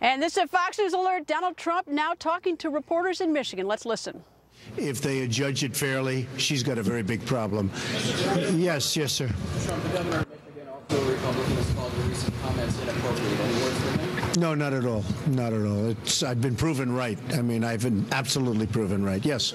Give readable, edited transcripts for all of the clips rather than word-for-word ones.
And this is a Fox News alert. Donald Trump now talking to reporters in Michigan. Let's listen. If they judge it fairly, she's got a very big problem. Yes, sir. Trump, the governor of Michigan, also a Republican, has called your recent comments inappropriate. Any words for him? No, not at all. Not at all. I've been proven right. I mean, I've been absolutely proven right. Yes.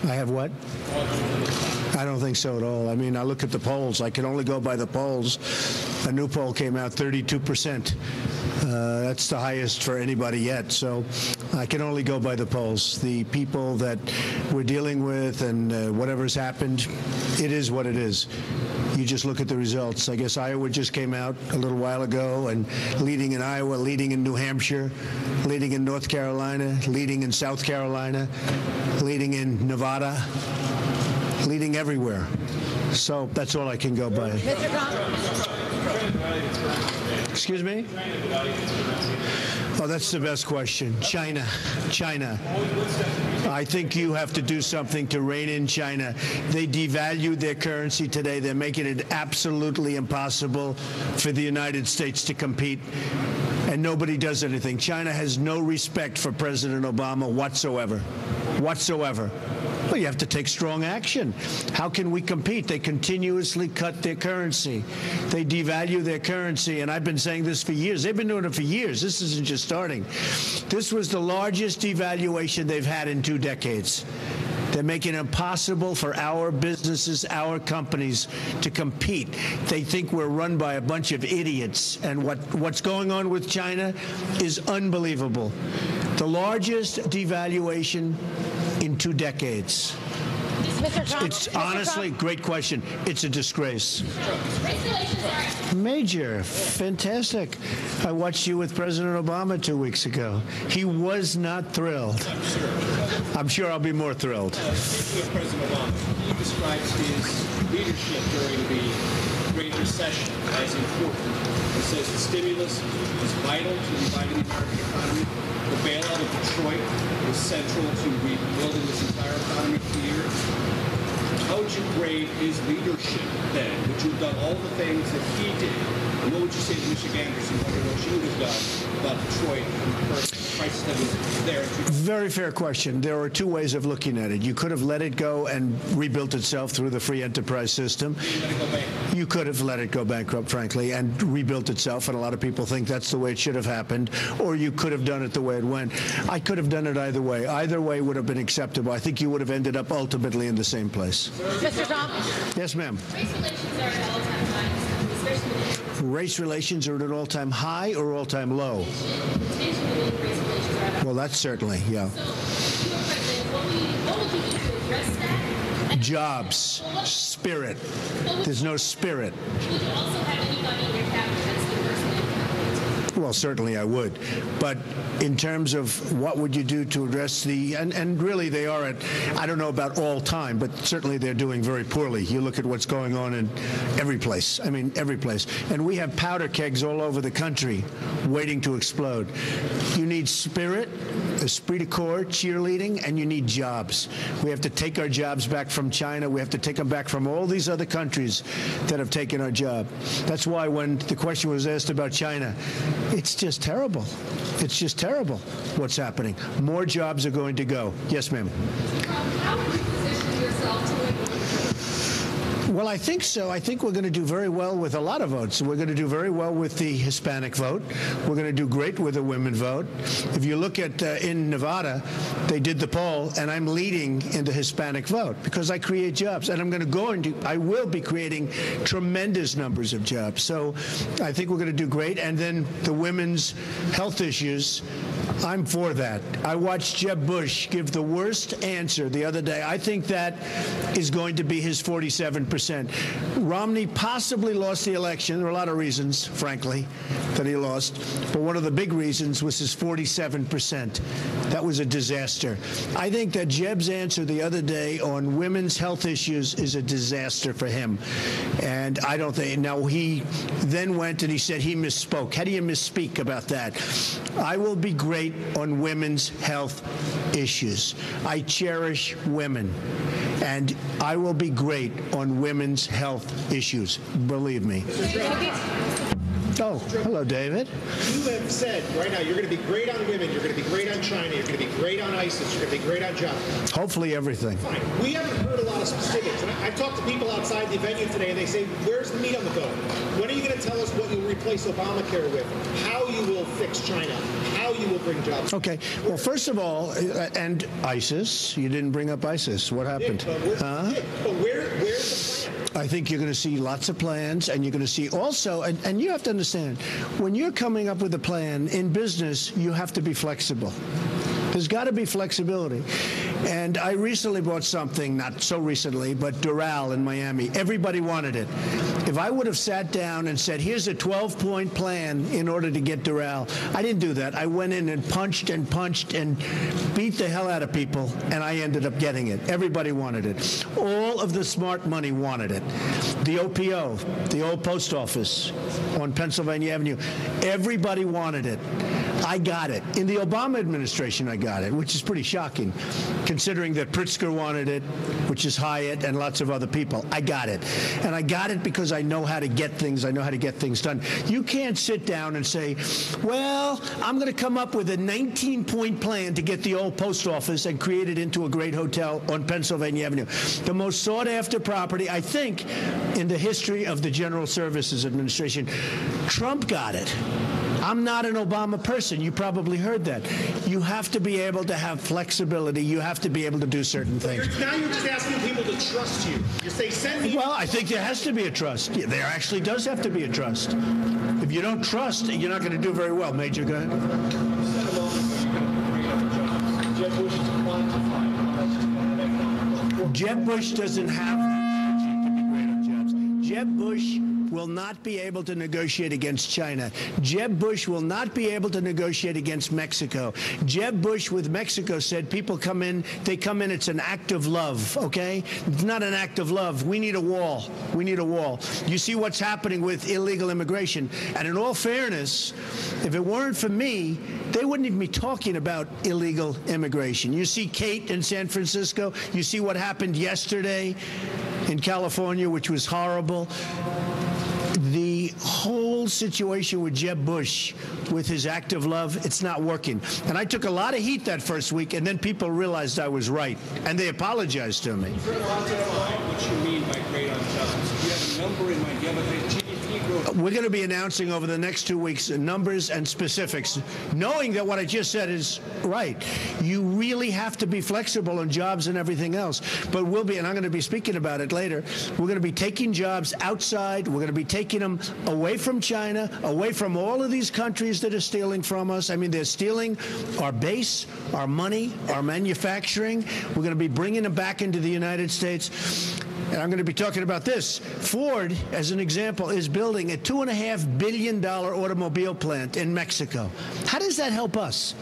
I have what? I don't think so at all. I mean, I look at the polls. I can only go by the polls. A new poll came out 32%. That's the highest for anybody yet. So I can only go by the polls. The people that we're dealing with and whatever's happened, it is what it is. You just look at the results. I guess Iowa just came out a little while ago, and leading in Iowa, leading in New Hampshire, leading in North Carolina, leading in South Carolina, leading in Nevada, leading everywhere. So that's all I can go by. Mr. Trump. Excuse me? Oh, that's the best question. China. I think you have to do something to rein in China. They devalued their currency today. They're making it absolutely impossible for the United States to compete. And nobody does anything. China has no respect for President Obama whatsoever. Well, you have to take strong action. How can we compete? They continuously cut their currency. They devalue their currency. And I've been saying this for years. They've been doing it for years. This isn't just starting. This was the largest devaluation they've had in 2 decades. They're making it impossible for our businesses, our companies to compete. They think we're run by a bunch of idiots. And what's going on with China is unbelievable. The largest devaluation in 2 decades. Mr. Trump. It's honestly, great question. It's a disgrace. Major. Fantastic. I watched you with President Obama 2 weeks ago. He was not thrilled. I'm sure I'll be more thrilled. Speaking of President Obama, he describes his leadership during the Great Recession as important. He says the stimulus is vital to reviving the American economy. The bailout of Detroit was central to rebuilding this entire economy for years. How would you grade his leadership then? Would you have done all the things that he did? And what would you say to Michiganders who wonder what you would have done about Detroit and the crisis that was there? Very fair question. There are 2 ways of looking at it. You could have let it go and rebuilt itself through the free enterprise system. You could have let it go bankrupt, frankly, and rebuilt itself, and a lot of people think that's the way it should have happened, or you could have done it the way it went. I could have done it either way. Either way would have been acceptable. I think you would have ended up ultimately in the same place. Mr. Trump. Yes, ma'am. Race relations are at an all-time high. Race relations are at an all-time high or all-time low? Well, that's certainly, yeah. Jobs, spirit. There's no spirit. Well, certainly I would. But in terms of what would you do to address the, and really they are at, I don't know about all time, but certainly they're doing very poorly. You look at what's going on in every place. I mean, every place. And we have powder kegs all over the country waiting to explode. You need spirit, esprit de corps, cheerleading, and you need jobs. We have to take our jobs back from China. We have to take them back from all these other countries that have taken our job. That's why when the question was asked about China, it's just terrible. It's just terrible what's happening. More jobs are going to go. Yes, ma'am. How would you position yourself to win? Well, I think so. I think we're going to do very well with a lot of votes. We're going to do very well with the Hispanic vote. We're going to do great with the women vote. If you look at in Nevada, they did the poll, and I'm leading in the Hispanic vote because I create jobs, and I will be creating tremendous numbers of jobs. So I think we're going to do great. And then the women's health issues, I'm for that. I watched Jeb Bush give the worst answer the other day. I think that is going to be his 47%. Romney possibly lost the election. There are a lot of reasons, frankly, that he lost. But one of the big reasons was his 47%. That was a disaster. I think that Jeb's answer the other day on women's health issues is a disaster for him. And I don't think, now he then went and he said he misspoke. How do you misspeak about that? I will be great on women's health issues. I cherish women. And I will be great on women's health issues, believe me. Oh, hello, David. You have said right now you're going to be great on women, you're going to be great on China, you're going to be great on ISIS, you're going to be great on jobs. Hopefully everything. Fine. We haven't heard a lot of specifics. And I've talked to people outside the venue today, and they say, where's the meat on the bone? When are you going to tell us what you'll replace Obamacare with? How you will fix China? How you will bring jobs? Okay. Well, first of all, and ISIS. You didn't bring up ISIS. What happened? Where's the plan? I think you're going to see lots of plans, and you're going to see also, and you have to understand, when you're coming up with a plan in business, you have to be flexible. There's got to be flexibility. And I recently bought something, not so recently, but Doral in Miami. Everybody wanted it. If I would have sat down and said, here's a 12-point plan in order to get Doral, I didn't do that. I went in and punched and beat the hell out of people, and I ended up getting it. Everybody wanted it. All of the smart money wanted it. The OPO, the old post office on Pennsylvania Avenue, everybody wanted it. I got it. In the Obama administration, I got it, which is pretty shocking, considering that Pritzker wanted it, which is Hyatt, and lots of other people. I got it. And I got it because I know how to get things. I know how to get things done. You can't sit down and say, well, I'm going to come up with a 19-point plan to get the old post office and create it into a great hotel on Pennsylvania Avenue. The most sought-after property, I think, in the history of the General Services Administration. Trump got it. I'm not an Obama person. You probably heard that. You have to be able to have flexibility. You have to be able to do certain things. Now you're just asking people to trust you. You say, send me. Well, I think there has to be a trust. Yeah, there actually does have to be a trust. If you don't trust, you're not going to do very well. Major, go ahead. You said a moment ago you're going to create a job. Jeb Bush to quantify how much is going to make. Jeb Bush doesn't have to be great on jobs. Jeb Bush will not be able to negotiate against China. Jeb Bush will not be able to negotiate against Mexico. Jeb Bush with Mexico said people come in, they come in, it's an act of love, okay? It's not an act of love. We need a wall. We need a wall. You see what's happening with illegal immigration. And in all fairness, if it weren't for me, they wouldn't even be talking about illegal immigration. You see Kate in San Francisco. You see what happened yesterday in California, which was horrible. The whole situation with Jeb Bush, with his act of love, it's not working. And I took a lot of heat that first week, and then people realized I was right, and they apologized to me. What you mean by great on jobs? Do you have a number in mind? Do you have a GDP growth? We're going to be announcing over the next 2 weeks numbers and specifics, knowing that what I just said is right. You really have to be flexible on jobs and everything else. But we'll be, and I'm going to be speaking about it later, we're going to be taking jobs outside. We're going to be taking them away from China, away from all of these countries that are stealing from us. I mean, they're stealing our base, our money, our manufacturing. We're going to be bringing them back into the United States. And I'm going to be talking about this. Ford, as an example, is building a $2.5 billion automobile plant in Mexico. How does that help us?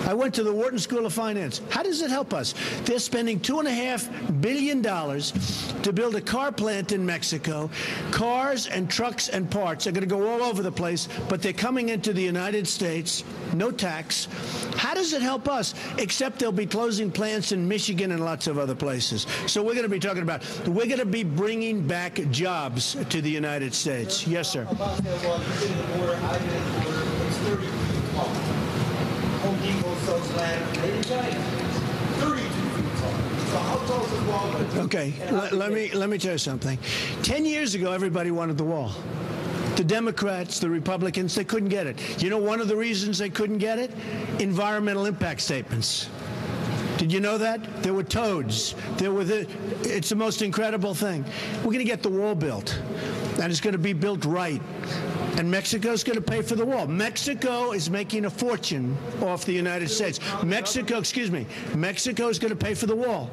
I went to the Wharton School of Finance. How does it help us? They're spending $2.5 billion to build a car plant in Mexico. Cars and trucks and parts are going to go all over the place, but they're coming into the United States, no tax. How does it help us? Except they'll be closing plants in Michigan and lots of other places. So we're going to be talking about, we're going to be bringing back jobs to the United States. Yes, sir. About that, well, you've been in the border, I've been in the border, it's 30 feet tall. Home Depot sells land made in China, 32 feet tall. So how tall is the wall? Okay, let me tell you something. 10 years ago, everybody wanted the wall. The Democrats, the Republicans, they couldn't get it. You know one of the reasons they couldn't get it? Environmental impact statements. Did you know that? There were toads. It's the most incredible thing. We're going to get the wall built, and it's going to be built right. And Mexico's going to pay for the wall. Mexico is making a fortune off the United States. Mexico's going to pay for the wall.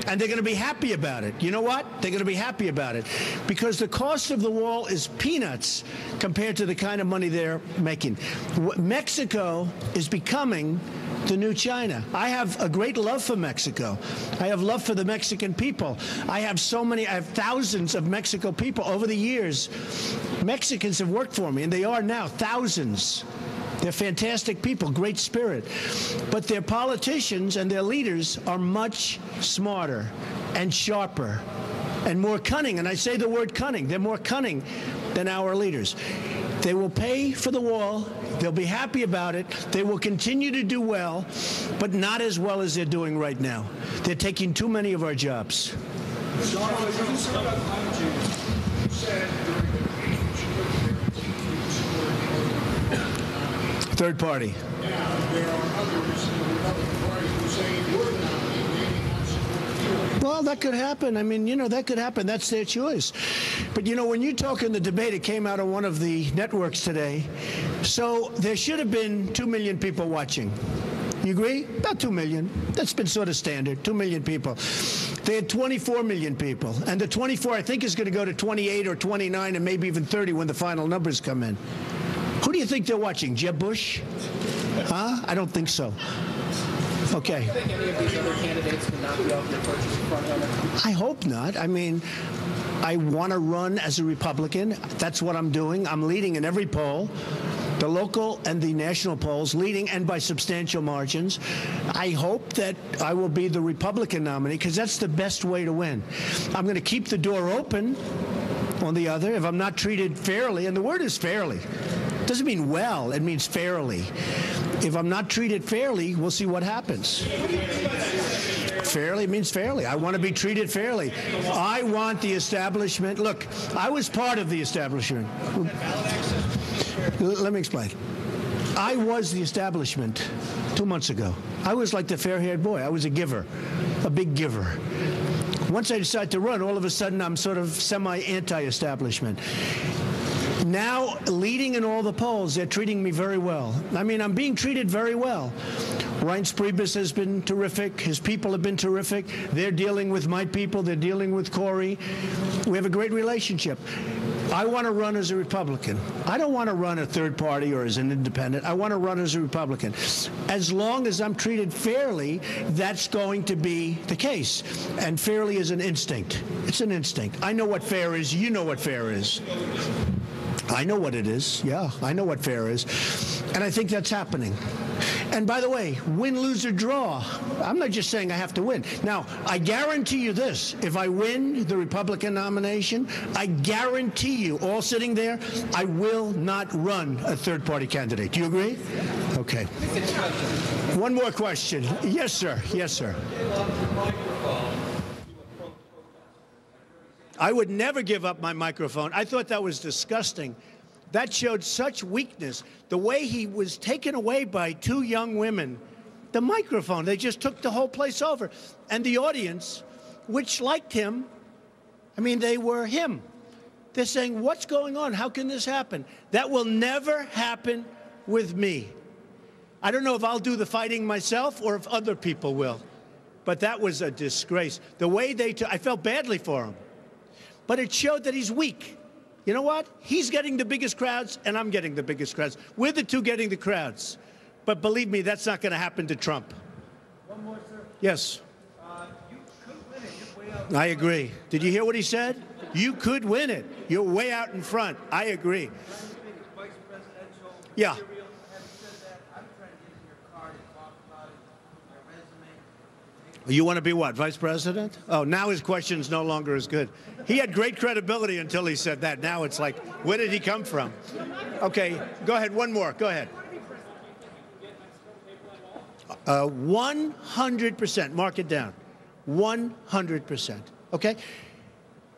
And they're going to be happy about it. You know what? They're going to be happy about it. Because the cost of the wall is peanuts compared to the kind of money they're making. Mexico is becoming the new China. I have a great love for Mexico. I have love for the Mexican people. I have thousands of Mexico people over the years. Mexicans have worked for me, and they are now thousands. They're fantastic people, great spirit. But their politicians and their leaders are much smarter. and sharper and more cunning. And I say the word cunning. They're more cunning than our leaders. They will pay for the wall. They'll be happy about it. They will continue to do well, but not as well as they're doing right now. They're taking too many of our jobs. Third party. Well, that could happen. I mean, that could happen. That's their choice. But, when you talk in the debate, it came out on one of the networks today. So there should have been 2 million people watching. You agree? About 2 million. That's been sort of standard, 2 million people. They had 24 million people. And the 24, I think, is going to go to 28 or 29 and maybe even 30 when the final numbers come in. Who do you think they're watching? Jeb Bush? Huh? I don't think so. Okay. Do you think any of these other candidates can knock you off your purchase front runner? I hope not. I mean, I want to run as a Republican. That's what I'm doing. I'm leading in every poll, the local and the national polls, leading and by substantial margins. I hope that I will be the Republican nominee because that's the best way to win. I'm going to keep the door open on the other if I'm not treated fairly, and the word is fairly. It doesn't mean well, it means fairly. If I'm not treated fairly, we'll see what happens. Fairly means fairly. I want to be treated fairly. I want the establishment. Look, I was part of the establishment. Let me explain. I was the establishment 2 months ago. I was like the fair-haired boy. I was a giver, a big giver. Once I decided to run, all of a sudden I'm sort of semi-anti-establishment. Now, leading in all the polls, they're treating me very well. I mean, I'm being treated very well. Reince Priebus has been terrific. His people have been terrific. They're dealing with my people. They're dealing with Corey. We have a great relationship. I want to run as a Republican. I don't want to run a third party or as an independent. I want to run as a Republican. As long as I'm treated fairly, that's going to be the case. And fairly is an instinct. It's an instinct. I know what fair is. You know what fair is. I know what it is. Yeah, I know what fair is. And I think that's happening. And by the way, win, lose, or draw, I'm not just saying I have to win. Now, I guarantee you this. If I win the Republican nomination, I guarantee you, all sitting there, I will not run a third-party candidate. Do you agree? Okay. One more question. Yes, sir. Yes, sir. I would never give up my microphone. I thought that was disgusting. That showed such weakness. The way he was taken away by 2 young women, the microphone, they just took the whole place over. And the audience, which liked him, I mean, they were him. They're saying, what's going on? How can this happen? That will never happen with me. I don't know if I'll do the fighting myself or if other people will. But that was a disgrace. The way I felt badly for him. But it showed that he's weak. You know what? He's getting the biggest crowds, and I'm getting the biggest crowds. We're the two getting the crowds. But believe me, that's not going to happen to Trump. One more, sir. Yes. You could win it. You're way out. I agree. Did you hear what he said? You could win it. You're way out in front. I agree. Vice presidential. Yeah. Having said that, I'm trying to get in your car to talk about it, your resume. You want to be what, vice president? Oh, now his question's no longer as good. He had great credibility until he said that. Now it's like, where did he come from? Okay, go ahead. One more. Go ahead. 100%. Mark it down. 100%. Okay?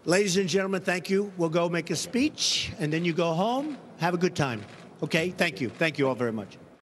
Ladies and gentlemen, thank you. We'll go make a speech, and then you go home. Have a good time. Okay? Thank you. Thank you all very much.